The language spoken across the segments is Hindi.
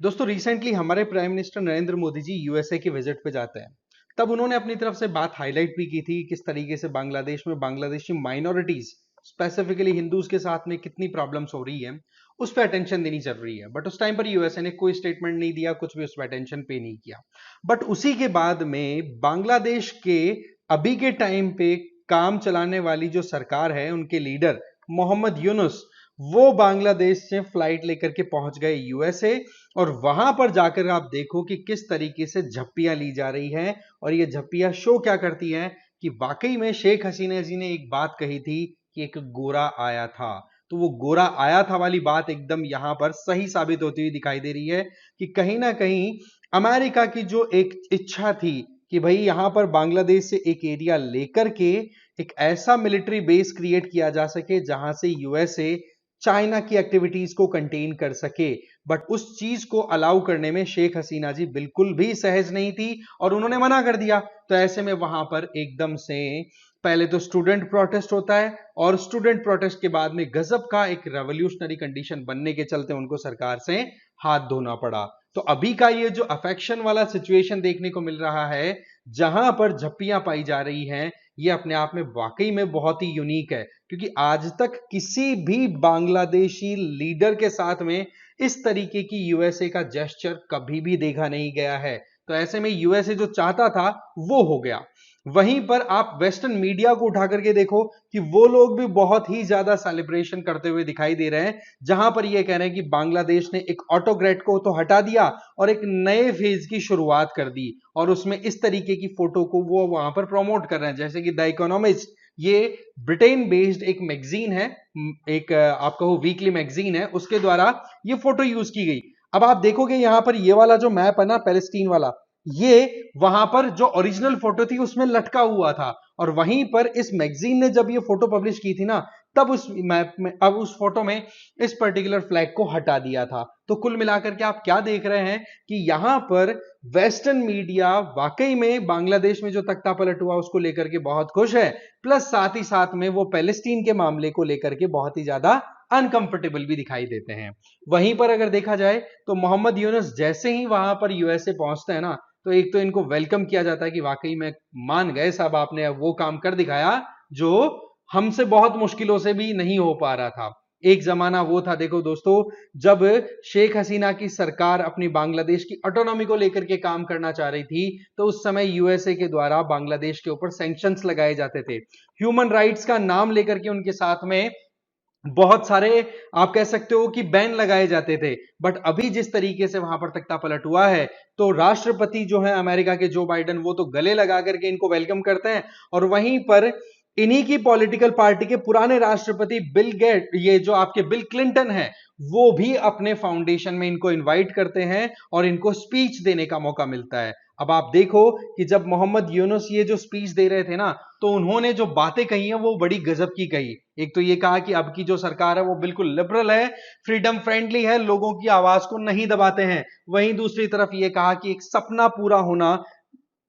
दोस्तों रिसेंटली हमारे prime minister Narendra Modi ji USA के विजिट पे जाते हैं। तब उन्होंने अपनी तरफ से बात हाईलाइट भी की थी किस तरीके से बांग्लादेश में बांग्लादेशी माइनॉरिटीज स्पेसिफिकली हिंदूज के साथ में कितनी प्रॉब्लम्स हो रही है, उस पर अटेंशन देनी जरूरी है। बट उस टाइम पर यूएसए ने कोई स्टेटमेंट नहीं दिया, कुछ भी उस पर अटेंशन पे नहीं किया। बट उसी के बाद में बांग्लादेश के अभी के टाइम पे काम चलाने वाली जो सरकार है, उनके लीडर मोहम्मद यूनुस, वो बांग्लादेश से फ्लाइट लेकर के पहुंच गए यूएसए। और वहां पर जाकर आप देखो कि किस तरीके से झप्पियां ली जा रही हैं। और ये झप्पियां शो क्या करती हैं कि वाकई में शेख हसीना जी ने एक बात कही थी कि एक गोरा आया था। तो वो गोरा आया था वाली बात एकदम यहां पर सही साबित होती हुई दिखाई दे रही है कि कहीं ना कहीं अमेरिका की जो एक इच्छा थी कि भाई यहां पर बांग्लादेश से एक एरिया लेकर के एक ऐसा मिलिट्री बेस क्रिएट किया जा सके जहां से यूएसए चाइना की एक्टिविटीज को कंटेन कर सके। बट उस चीज को अलाउ करने में शेख हसीना जी बिल्कुल भी सहज नहीं थी और उन्होंने मना कर दिया। तो ऐसे में वहां पर एकदम से पहले तो स्टूडेंट प्रोटेस्ट होता है और स्टूडेंट प्रोटेस्ट के बाद में गजब का एक रेवोल्यूशनरी कंडीशन बनने के चलते उनको सरकार से हाथ धोना पड़ा। तो अभी का ये जो अफेक्शन वाला सिचुएशन देखने को मिल रहा है, जहां पर झप्पियां पाई जा रही हैं, ये अपने आप में वाकई में बहुत ही यूनिक है। क्योंकि आज तक किसी भी बांग्लादेशी लीडर के साथ में इस तरीके की यूएसए का जेस्चर कभी भी देखा नहीं गया है। तो ऐसे में यूएसए जो चाहता था वो हो गया। वहीं पर आप वेस्टर्न मीडिया को उठा करके देखो कि वो लोग भी बहुत ही ज्यादा सेलिब्रेशन करते हुए दिखाई दे रहे हैं, जहां पर ये कह रहे हैं कि बांग्लादेश ने एक ऑटोक्रेट को तो हटा दिया और एक नए फेज की शुरुआत कर दी। और उसमें इस तरीके की फोटो को वो वहां पर प्रमोट कर रहे हैं, जैसे कि द इकोनॉमिस्ट, ये ब्रिटेन बेस्ड एक मैगजीन है, एक आप कहो वीकली मैगजीन है, उसके द्वारा ये फोटो यूज की गई। अब आप देखोगे यहां पर ये वाला जो मैप है ना, पैलेस्टीन वाला, ये वहां पर जो ओरिजिनल फोटो थी उसमें लटका हुआ था। और वहीं पर इस मैगजीन ने जब ये फोटो पब्लिश की थी ना, तब उस मैप में, अब उस फोटो में इस पर्टिकुलर फ्लैग को हटा दिया था। तो कुल मिलाकर के आप क्या देख रहे हैं कि यहां पर वेस्टर्न मीडिया वाकई में बांग्लादेश में जो तख्ता पलट हुआ उसको लेकर के बहुत खुश है, प्लस साथ ही साथ में वो पैलेस्टीन के मामले को लेकर के बहुत ही ज्यादा अनकंफर्टेबल भी दिखाई देते हैं। वहीं पर अगर देखा जाए तो मोहम्मद यूनुस जैसे ही वहां पर यूएसए पहुंचते हैं ना, तो एक तो इनको वेलकम किया जाता है कि वाकई में मान गए साहब, आपने वो काम कर दिखाया जो हमसे बहुत मुश्किलों से भी नहीं हो पा रहा था। एक जमाना वो था, देखो दोस्तों, जब शेख हसीना की सरकार अपनी बांग्लादेश की ऑटोनॉमी को लेकर के काम करना चाह रही थी, तो उस समय यूएसए के द्वारा बांग्लादेश के ऊपर सैंक्शंस लगाए जाते थे। ह्यूमन राइट्स का नाम लेकर के उनके साथ में बहुत सारे, आप कह सकते हो कि बैन लगाए जाते थे। बट अभी जिस तरीके से वहां पर तख्ता पलट हुआ है, तो राष्ट्रपति जो है अमेरिका के जो बाइडेन, वो तो गले लगा करके इनको वेलकम करते हैं। और वहीं पर इन्हीं की पॉलिटिकल पार्टी के पुराने राष्ट्रपति बिल गेट, ये जो आपके बिल क्लिंटन है, वो भी अपने फाउंडेशन में इनको इनवाइट करते हैं और इनको स्पीच देने का मौका मिलता है। अब आप देखो कि जब मोहम्मद यूनुस ये जो स्पीच दे रहे थे ना, तो उन्होंने जो बातें कही हैं वो बड़ी गजब की कही। एक तो ये कहा कि अब की जो सरकार है वो बिल्कुल लिबरल है, फ्रीडम फ्रेंडली है, लोगों की आवाज को नहीं दबाते हैं। वहीं दूसरी तरफ ये कहा कि एक सपना पूरा होना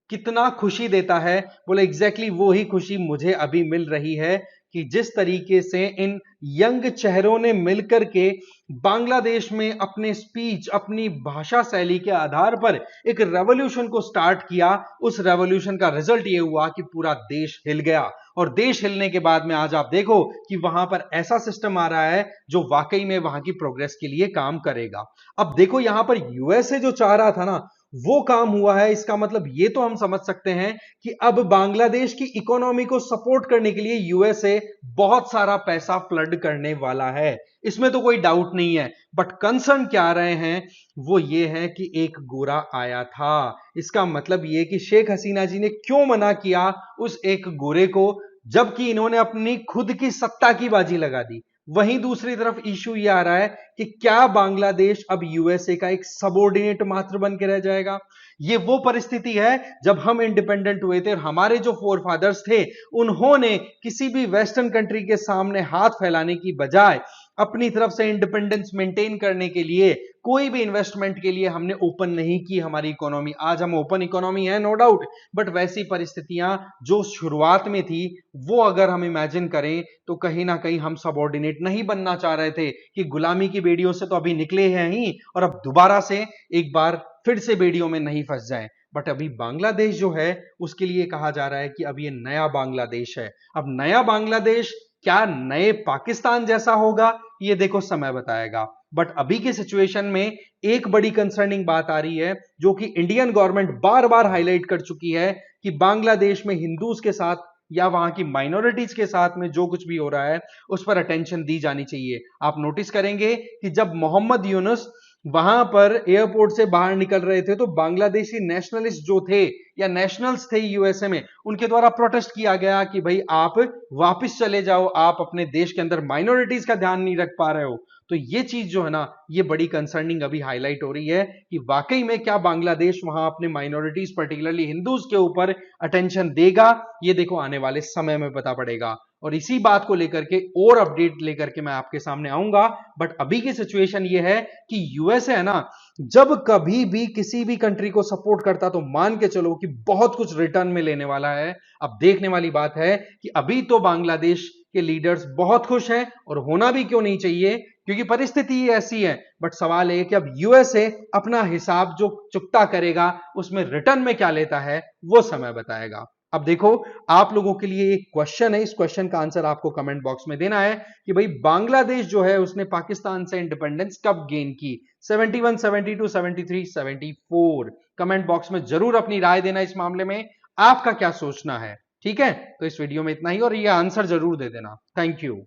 कितना खुशी देता है। बोले एग्जैक्टली वो ही खुशी मुझे अभी मिल रही है कि जिस तरीके से इन यंग चेहरों ने मिलकर के बांग्लादेश में अपने स्पीच, अपनी भाषा शैली के आधार पर एक रेवोल्यूशन को स्टार्ट किया। उस रेवोल्यूशन का रिजल्ट ये हुआ कि पूरा देश हिल गया। और देश हिलने के बाद में आज आप देखो कि वहां पर ऐसा सिस्टम आ रहा है जो वाकई में वहां की प्रोग्रेस के लिए काम करेगा। अब देखो यहां पर यूएसए जो चाह रहा था ना, वो काम हुआ है। इसका मतलब ये तो हम समझ सकते हैं कि अब बांग्लादेश की इकोनॉमी को सपोर्ट करने के लिए यूएसए बहुत सारा पैसा फ्लड करने वाला है, इसमें तो कोई डाउट नहीं है। बट कंसर्न क्या आ रहे हैं वो ये है कि एक गोरा आया था। इसका मतलब ये कि शेख हसीना जी ने क्यों मना किया उस एक गोरे को, जबकि इन्होंने अपनी खुद की सत्ता की बाजी लगा दी। वहीं दूसरी तरफ इशू ये आ रहा है कि क्या बांग्लादेश अब यूएसए का एक सबऑर्डिनेट मात्र बन के रह जाएगा। ये वो परिस्थिति है जब हम इंडिपेंडेंट हुए थे और हमारे जो फोरफादर्स थे, उन्होंने किसी भी वेस्टर्न कंट्री के सामने हाथ फैलाने की बजाय अपनी तरफ से इंडिपेंडेंस मेंटेन करने के लिए, कोई भी इन्वेस्टमेंट के लिए हमने ओपन नहीं की हमारी इकोनॉमी। आज हम ओपन इकोनॉमी है नो डाउट, बट वैसी परिस्थितियां जो शुरुआत में थी वो अगर हम इमेजिन करें तो कहीं ना कहीं हम सबऑर्डिनेट नहीं बनना चाह रहे थे कि गुलामी की बेड़ियों से तो अभी निकले हैं ही और अब दोबारा से एक बार फिर से बेड़ियों में नहीं फंस जाएं। बट अभी बांग्लादेश जो है उसके लिए कहा जा रहा है कि अब ये नया बांग्लादेश है। अब नया बांग्लादेश क्या नए पाकिस्तान जैसा होगा, ये देखो समय बताएगा। बट अभी के सिचुएशन में एक बड़ी कंसर्निंग बात आ रही है जो कि इंडियन गवर्नमेंट बार बार हाईलाइट कर चुकी है कि बांग्लादेश में हिंदूज के साथ या वहां की माइनॉरिटीज के साथ में जो कुछ भी हो रहा है उस पर अटेंशन दी जानी चाहिए। आप नोटिस करेंगे कि जब मोहम्मद यूनुस वहां पर एयरपोर्ट से बाहर निकल रहे थे तो बांग्लादेशी नेशनलिस्ट जो थे या नेशनल्स थे यूएसए में, उनके द्वारा प्रोटेस्ट किया गया कि भाई आप वापस चले जाओ, आप अपने देश के अंदर माइनॉरिटीज का ध्यान नहीं रख पा रहे हो। तो ये चीज जो है ना, ये बड़ी कंसर्निंग अभी हाईलाइट हो रही है कि वाकई में क्या बांग्लादेश वहां अपने माइनॉरिटीज पर्टिकुलरली हिंदूज के ऊपर अटेंशन देगा, ये देखो आने वाले समय में पता पड़ेगा। और इसी बात को लेकर के और अपडेट लेकर के मैं आपके सामने आऊंगा। बट अभी की सिचुएशन ये है कि यूएसए है ना, जब कभी भी किसी भी कंट्री को सपोर्ट करता तो मान के चलो कि बहुत कुछ रिटर्न में लेने वाला है। अब देखने वाली बात है कि अभी तो बांग्लादेश के लीडर्स बहुत खुश हैं और होना भी क्यों नहीं चाहिए, क्योंकि परिस्थिति ऐसी है। बट सवाल है कि अब यूएसए अपना हिसाब जो चुकता करेगा उसमें रिटर्न में क्या लेता है वो समय बताएगा। अब देखो, आप लोगों के लिए एक क्वेश्चन है, इस क्वेश्चन का आंसर आपको कमेंट बॉक्स में देना है कि भाई बांग्लादेश जो है उसने पाकिस्तान से इंडिपेंडेंस कब गेन की, 71, 72, 73, 74। कमेंट बॉक्स में जरूर अपनी राय देना इस मामले में, आपका क्या सोचना है। ठीक है, तो इस वीडियो में इतना ही और ये आंसर जरूर दे देना। Thank you.